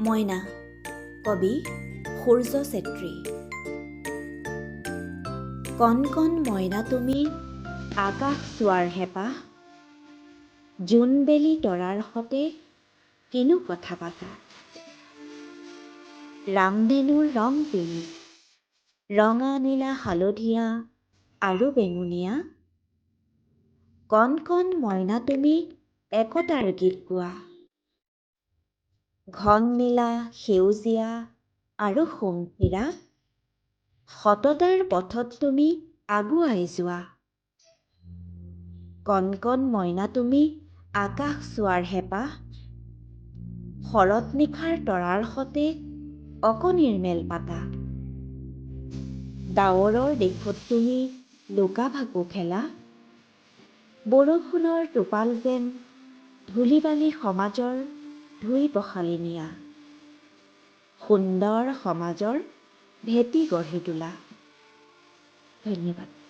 মইনা কবি সূৰ্য চেত্ৰী। কণ কণ মইনা তুমি আকাশ চোৱাৰ হেঁপাহ, জোনবেলি তৰাৰ সতে কিনো কথা পাতা। ৰামধেনুৰ ৰং তিনি, ৰঙা নীলা হালধীয়া আৰু বেঙুনীয়া। কণ কণ মইনা তুমি একতাৰ গীত গোৱা, ঘন নীলা সেউজীয়া আৰু সোণসিৰা। সততাৰ পথত তুমি আগুৱাই যোৱা। কণ কণ মইনা তুমি আকাশ চোৱাৰ হেঁপাহ, শৰৎ নিশাৰ তৰাৰ সতে অকণিৰ মেল পাতা। ডাৱৰৰ দেশত তুমি লুকা ভাকু খেলা, বৰষুণৰ টোপাল যেন ধূলি বালি সমাজৰ ধুই পখালি নিয়া। সুন্দৰ সমাজৰ ভেটি গঢ়ি তোলা। ধন্যবাদ।